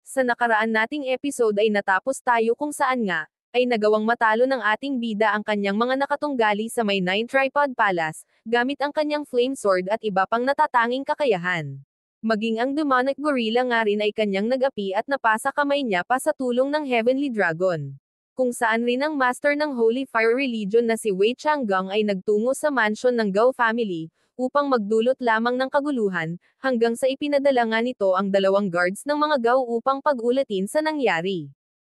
Sa nakaraan nating episode ay natapos tayo kung saan nga, ay nagawang matalo ng ating bida ang kanyang mga nakatunggali sa may Nine Tripod Palace, gamit ang kanyang flame sword at iba pang natatanging kakayahan. Maging ang demonic gorilla nga rin ay kanyang nag-api at napasa kamay niya pa sa tulong ng Heavenly Dragon. Kung saan rin ang master ng Holy Fire Religion na si Wei Changgang ay nagtungo sa mansion ng Gao family, upang magdulot lamang ng kaguluhan, hanggang sa ipinadala nga nito ang dalawang guards ng mga Gao upang pag-ulatin sa nangyari.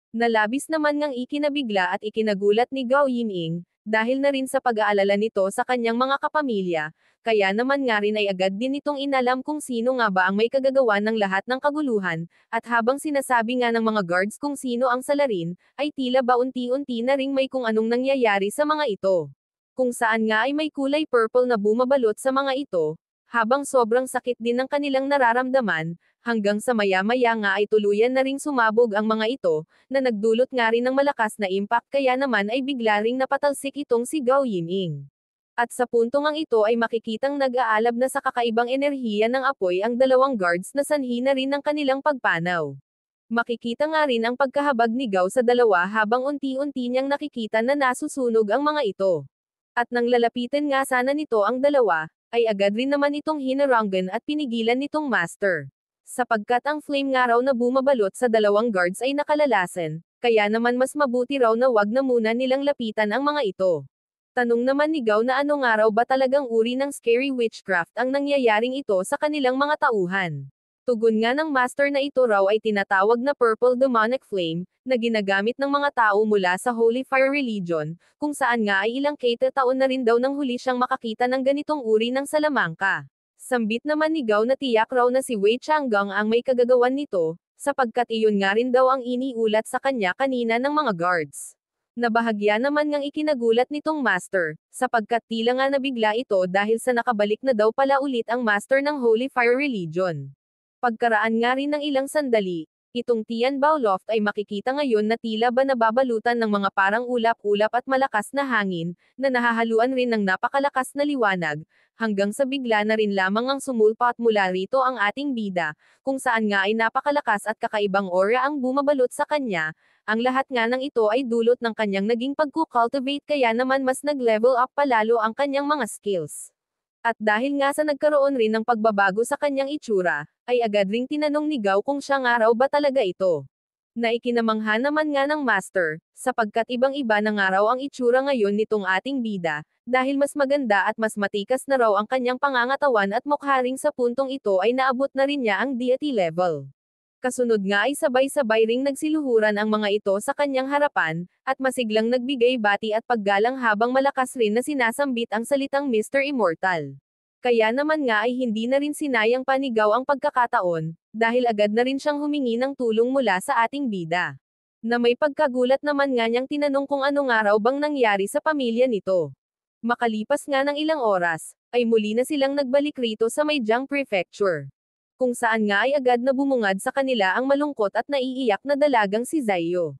Nalabis naman ngang ikinabigla at ikinagulat ni Gao Yiming, dahil na rin sa pag-aalala nito sa kanyang mga kapamilya, kaya naman nga rin ay agad din itong inalam kung sino nga ba ang may kagagawan ng lahat ng kaguluhan, at habang sinasabi nga ng mga guards kung sino ang salarin, ay tila ba unti-unti na ring may kung anong nangyayari sa mga ito. Kung saan nga ay may kulay purple na bumabalot sa mga ito, habang sobrang sakit din ng kanilang nararamdaman, hanggang sa maya-maya nga ay tuluyan na ring sumabog ang mga ito, na nagdulot nga rin ng malakas na impact kaya naman ay bigla ring napatalsik itong si Gao Yiming. At sa puntong ang ito ay makikitang nag-aalab na sa kakaibang enerhiya ng apoy ang dalawang guards na sanhi na rin ng kanilang pagpanaw. Makikita nga rin ang pagkahabag ni Gao sa dalawa habang unti-unti niyang nakikita na nasusunog ang mga ito. At nang lalapitin nga sana nito ang dalawa, ay agad rin naman itong hinarangan at pinigilan nitong master. Sapagkat ang flame nga raw na bumabalot sa dalawang guards ay nakalalasan, kaya naman mas mabuti raw na wag na muna nilang lapitan ang mga ito. Tanong naman ni Gao na ano nga raw ba talagang uri ng scary witchcraft ang nangyayaring ito sa kanilang mga tauhan. Tugon nga ng master na ito raw ay tinatawag na Purple Demonic Flame, na ginagamit ng mga tao mula sa Holy Fire Religion, kung saan nga ay ilang taon na rin daw nang huli siyang makakita ng ganitong uri ng salamangka. Sambit naman ni Gao na tiyak raw na si Wei Changgang ang may kagagawan nito, sapagkat iyon nga rin daw ang iniulat sa kanya kanina ng mga guards. Nabahagya naman ngang ikinagulat nitong master, sapagkat tila nga nabigla ito dahil sa nakabalik na daw pala ulit ang master ng Holy Fire Religion. Pagkaraan nga rin ng ilang sandali, itong Tian Bao Loft ay makikita ngayon na tila ba nababalutan ng mga parang ulap-ulap at malakas na hangin, na nahahaluan rin ng napakalakas na liwanag, hanggang sa bigla na rin lamang ang sumulpa at mula rito ang ating bida, kung saan nga ay napakalakas at kakaibang aura ang bumabalot sa kanya, ang lahat nga ng ito ay dulot ng kanyang naging pagkukultivate kaya naman mas nag-level up palalo ang kanyang mga skills. At dahil nga sa nagkaroon rin ng pagbabago sa kanyang itsura, ay agad ring tinanong ni Gao kung siya nga raw ba talaga ito. Na ikinamangha naman nga ng master, sapagkat ibang-iba na nga raw ang itsura ngayon nitong ating bida, dahil mas maganda at mas matikas na raw ang kanyang pangangatawan at mukha ring sa puntong ito ay naabot na rin niya ang deity level. Kasunod nga ay sabay-sabay ring nagsiluhuran ang mga ito sa kanyang harapan, at masiglang nagbigay bati at paggalang habang malakas rin na sinasambit ang salitang Mr. Immortal. Kaya naman nga ay hindi na rin sinayang pa ni Gao ang pagkakataon, dahil agad na rin siyang humingi ng tulong mula sa ating bida. Na may pagkagulat naman nga niyang tinanong kung ano nga raw bang nangyari sa pamilya nito. Makalipas nga ng ilang oras, ay muli na silang nagbalik rito sa may Jiang Prefecture. Kung saan nga ay agad na bumungad sa kanila ang malungkot at naiiyak na dalagang si Zayo.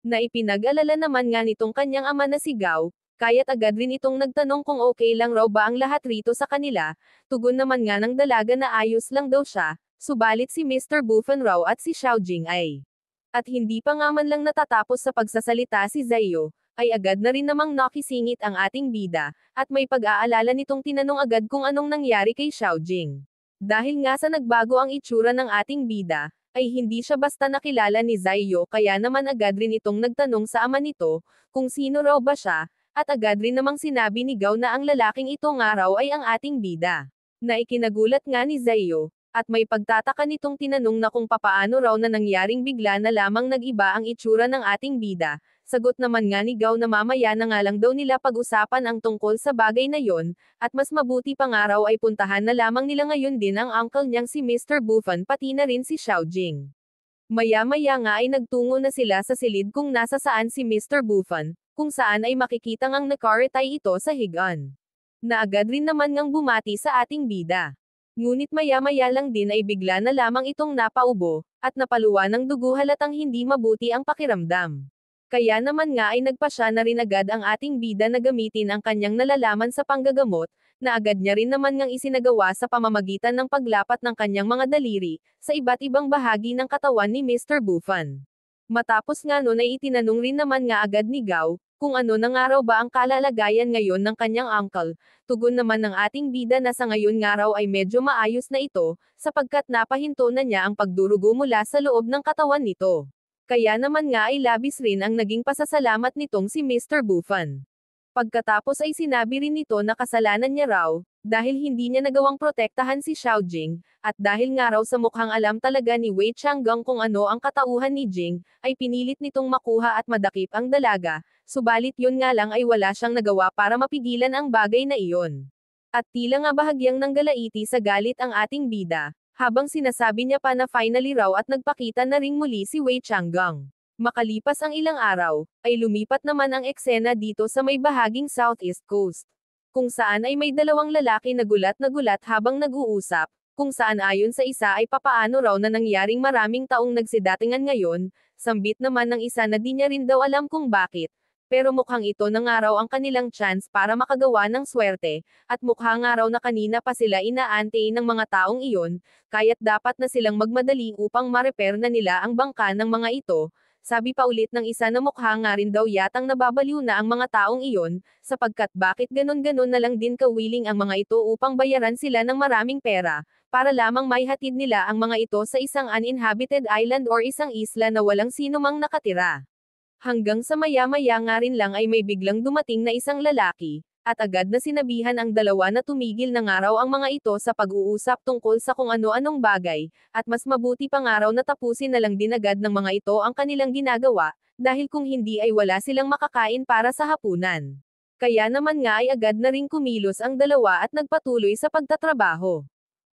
Na ipinag-alala naman nga nitong kanyang ama na si Gao, kaya't agad rin itong nagtanong kung okay lang raw ba ang lahat rito sa kanila, tugon naman nga ng dalaga na ayos lang daw siya, subalit si Mr. Buffon raw at si Xiao Jing ay. At hindi pa nga man lang natatapos sa pagsasalita si Zayo, ay agad na rin namang nakisingit ang ating bida, at may pag-aalala nitong tinanong agad kung anong nangyari kay Xiao Jing. Dahil nga sa nagbago ang itsura ng ating bida, ay hindi siya basta nakilala ni Zayo kaya naman agad rin itong nagtanong sa ama nito, kung sino raw ba siya, at agad rin namang sinabi ni Gao na ang lalaking ito nga raw ay ang ating bida. Na ikinagulat nga ni Zayo, at may pagtataka nitong tinanong na kung papaano raw na nangyaring bigla na lamang nag-iba ang itsura ng ating bida. Sagot naman nga ni Gao na mamaya na nga lang daw nila pag-usapan ang tungkol sa bagay na yon, at mas mabuti pa nga raw ay puntahan na lamang nila ngayon din ang uncle niyang si Mr. Buffon pati na rin si Xiao Jing. Maya-maya nga ay nagtungo na sila sa silid kung nasa saan si Mr. Buffon, kung saan ay makikita ngang nakaretay ito sa higaan. Na agad rin naman ngang bumati sa ating bida. Ngunit maya-maya lang din ay bigla na lamang itong napaubo, at napaluwa ng dugo halatang hindi mabuti ang pakiramdam. Kaya naman nga ay nagpasya na rin agad ang ating bida na gamitin ang kanyang nalalaman sa panggagamot, na agad niya rin naman ngang isinagawa sa pamamagitan ng paglapat ng kanyang mga daliri, sa iba't ibang bahagi ng katawan ni Mr. Buffon. Matapos nga nun ay itinanong rin naman nga agad ni Gao, kung ano na nga raw ba ang kalalagayan ngayon ng kanyang uncle. Tugon naman ng ating bida na sa ngayon nga raw ay medyo maayos na ito, sapagkat napahinto na niya ang pagdurugo mula sa loob ng katawan nito. Kaya naman nga ay labis rin ang naging pasasalamat nitong si Mr. Buffon. Pagkatapos ay sinabi rin nito na kasalanan niya raw, dahil hindi niya nagawang protektahan si Xiao Jing, at dahil nga raw sa mukhang alam talaga ni Wei Changgang kung ano ang katauhan ni Jing, ay pinilit nitong makuha at madakip ang dalaga, subalit yun nga lang ay wala siyang nagawa para mapigilan ang bagay na iyon. At tila nga bahagyang nanggalaiti sa galit ang ating bida, habang sinasabi niya pa na finally raw at nagpakita na ring muli si Wei Changgang. Makalipas ang ilang araw, ay lumipat naman ang eksena dito sa may bahaging Southeast Coast. Kung saan ay may dalawang lalaki na gulat habang nag-uusap, kung saan ayon sa isa ay papaano raw na nangyaring maraming taong nagsidatingan ngayon, sambit naman ng isa na di niya rin daw alam kung bakit. Pero mukhang ito na nga raw ang kanilang chance para makagawa ng swerte, at mukha nga raw na kanina pa sila inaantay ng mga taong iyon, kaya't dapat na silang magmadali upang ma-repair na nila ang bangka ng mga ito. Sabi pa ulit ng isa na mukha nga rin daw yatang nababaliw na ang mga taong iyon, sapagkat bakit ganon-ganon na lang din kawiling ang mga ito upang bayaran sila ng maraming pera, para lamang maihatid nila ang mga ito sa isang uninhabited island or isang isla na walang sino mang nakatira. Hanggang sa maya-maya nga rin lang ay may biglang dumating na isang lalaki, at agad na sinabihan ang dalawa na tumigil na nga raw ang mga ito sa pag-uusap tungkol sa kung ano-anong bagay, at mas mabuti pa nga raw na tapusin na lang din agad ng mga ito ang kanilang ginagawa, dahil kung hindi ay wala silang makakain para sa hapunan. Kaya naman nga ay agad na ring kumilos ang dalawa at nagpatuloy sa pagtatrabaho.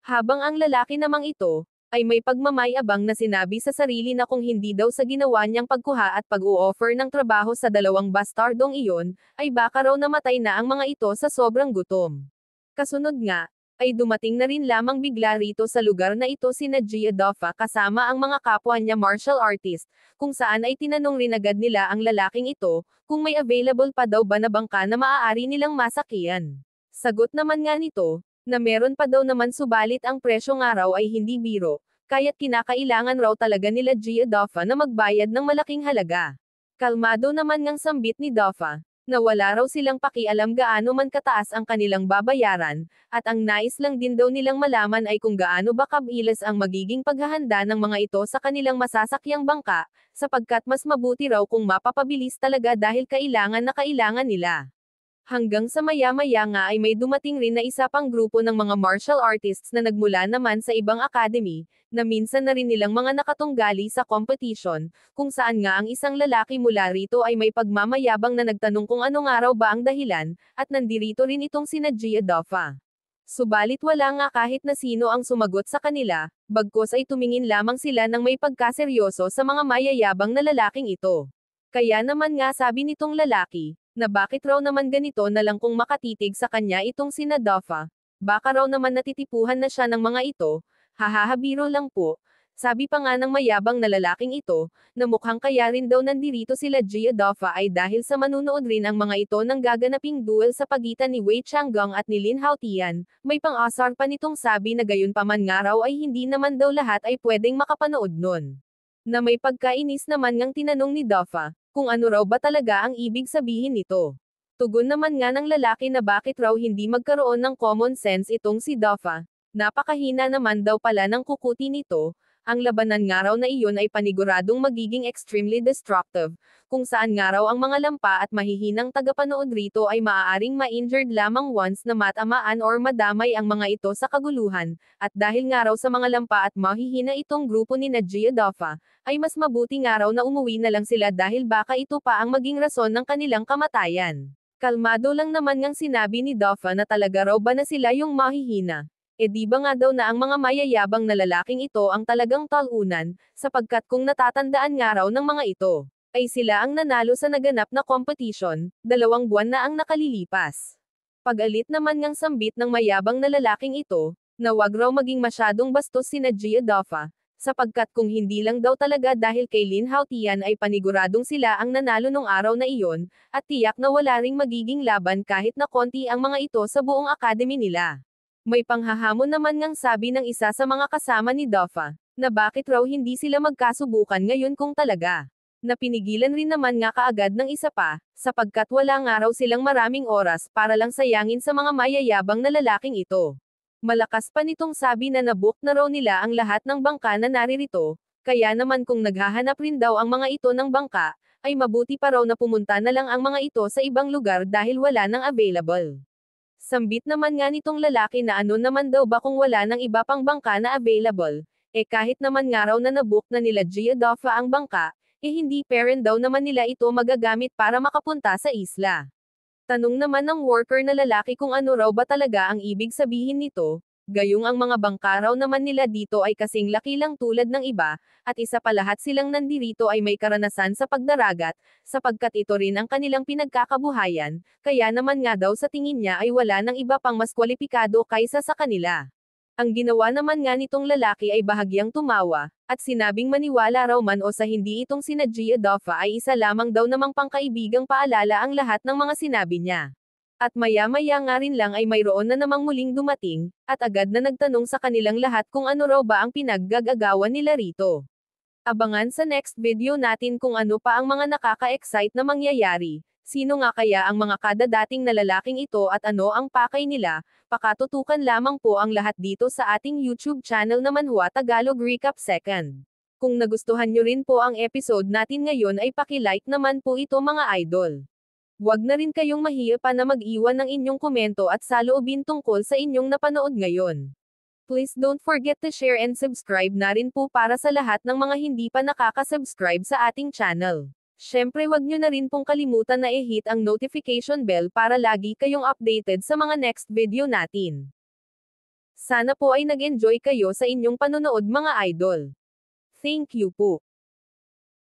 Habang ang lalaki namang ito, ay may pagmamayabang na sinabi sa sarili na kung hindi daw sa ginawa niyang pagkuha at pag-o-offer ng trabaho sa dalawang bastardong iyon, ay baka raw namatay na ang mga ito sa sobrang gutom. Kasunod nga, ay dumating na rin lamang bigla rito sa lugar na ito sina Gia Doffa kasama ang mga kapwa niya martial artist, kung saan ay tinanong rin agad nila ang lalaking ito, kung may available pa daw ba na bangka na maaari nilang masakyan. Sagot naman nga nito, na meron pa daw naman subalit ang presyo nga raw ay hindi biro, kaya't kinakailangan raw talaga nila Gia Doffa na magbayad ng malaking halaga. Kalmado naman ngang sambit ni Doffa, na wala raw silang pakialam gaano man kataas ang kanilang babayaran, at ang nais lang din daw nilang malaman ay kung gaano ba kabilis ang magiging paghahanda ng mga ito sa kanilang masasakyang bangka, sapagkat mas mabuti raw kung mapapabilis talaga dahil kailangan na kailangan nila. Hanggang sa maya-maya nga ay may dumating rin na isa pang grupo ng mga martial artists na nagmula naman sa ibang academy, na minsan na rin nilang mga nakatunggali sa competition, kung saan nga ang isang lalaki mula rito ay may pagmamayabang na nagtanong kung ano nga raw ba ang dahilan, at nandirito rin itong sina Gia Doffa. Subalit wala nga kahit na sino ang sumagot sa kanila, bagkus ay tumingin lamang sila ng may pagkaseryoso sa mga mayayabang na lalaking ito. Kaya naman nga sabi nitong lalaki, na bakit raw naman ganito na lang kung makatitig sa kanya itong sina Doffa, baka raw naman natitipuhan na siya ng mga ito, hahahabiro lang po. Sabi pa nga ng mayabang na lalaking ito, na mukhang kaya rin daw nandirito sila Gia Doffa ay dahil sa manunood rin ang mga ito ng gaganaping duel sa pagitan ni Wei Changgang at ni Lin Haotian, may pang-asar pa nitong sabi na gayon pa man nga raw ay hindi naman daw lahat ay pwedeng makapanood nun. Na may pagkainis naman ngang tinanong ni Doffa, kung ano raw ba talaga ang ibig sabihin nito. Tugon naman nga ng lalaki na bakit raw hindi magkaroon ng common sense itong si Doffa, napakahina naman daw pala ng kukuti nito, ang labanan nga raw na iyon ay paniguradong magiging extremely destructive, kung saan nga raw ang mga lampa at mahihinang tagapanood rito ay maaaring ma-injured lamang once na matamaan or madamay ang mga ito sa kaguluhan, at dahil nga raw sa mga lampa at mahihina itong grupo ni Gia Doffa, ay mas mabuti nga raw na umuwi na lang sila dahil baka ito pa ang maging rason ng kanilang kamatayan. Kalmado lang naman ngang sinabi ni Doffa na talaga raw ba na sila yung mahihina. E di ba nga daw na ang mga mayayabang na lalaking ito ang talagang talunan, sapagkat kung natatandaan nga raw ng mga ito, ay sila ang nanalo sa naganap na competition, 2 buwan na ang nakalilipas. Pag-alit naman ngang sambit ng mayabang na lalaking ito, na wag raw maging masyadong bastos sina Gia Doffa, Sapagkat kung hindi lang daw talaga dahil kay Lin Haotian ay paniguradong sila ang nanalo nung araw na iyon, at tiyak na wala ring magiging laban kahit na konti ang mga ito sa buong academy nila. May panghahamon naman ngang sabi ng isa sa mga kasama ni Doffa, na bakit raw hindi sila magkasubukan ngayon kung talaga. Napinigilan rin naman nga kaagad ng isa pa, sapagkat wala nga raw silang maraming oras para lang sayangin sa mga mayayabang na lalaking ito. Malakas pa nitong sabi na nabook na raw nila ang lahat ng bangka na naririto, kaya naman kung naghahanap rin daw ang mga ito ng bangka, ay mabuti pa raw na pumunta na lang ang mga ito sa ibang lugar dahil wala nang available. Sambit naman nga nitong lalaki na ano naman daw ba kung wala nang iba pang bangka na available, kahit naman nga raw na nabook na nila Gia Doffa ang bangka, hindi pa rin daw naman nila ito magagamit para makapunta sa isla. Tanong naman ng worker na lalaki kung ano raw ba talaga ang ibig sabihin nito, gayong ang mga bangka raw naman nila dito ay kasing laki lang tulad ng iba, at isa pa lahat silang nandirito ay may karanasan sa pagdaragat, sapagkat ito rin ang kanilang pinagkakabuhayan, kaya naman nga daw sa tingin niya ay wala nang iba pang mas kwalipikado kaysa sa kanila. Ang ginawa naman nga nitong lalaki ay bahagyang tumawa, at sinabing maniwala raw man o sa hindi itong sina Gia Doffa ay isa lamang daw namang pangkaibigang paalala ang lahat ng mga sinabi niya. At maya-maya nga rin lang ay mayroon na namang muling dumating, at agad na nagtanong sa kanilang lahat kung ano raw ba ang pinaggagagawan nila rito. Abangan sa next video natin kung ano pa ang mga nakaka-excite na mangyayari. Sino nga kaya ang mga kadadating na lalaking ito at ano ang pakay nila? Pakatutukan lamang po ang lahat dito sa ating YouTube channel na Manhwa Tagalog Recap Second. Kung nagustuhan nyo rin po ang episode natin ngayon ay paki-like naman po ito mga idol. Huwag na rin kayong mahiya pa na mag-iwan ng inyong komento at saloobin tungkol sa inyong napanood ngayon. Please don't forget to share and subscribe na rin po para sa lahat ng mga hindi pa nakaka-subscribe sa ating channel. Syempre wag nyo na rin pong kalimutan na i-hit ang notification bell para lagi kayong updated sa mga next video natin. Sana po ay nag-enjoy kayo sa inyong panonood mga idol. Thank you po.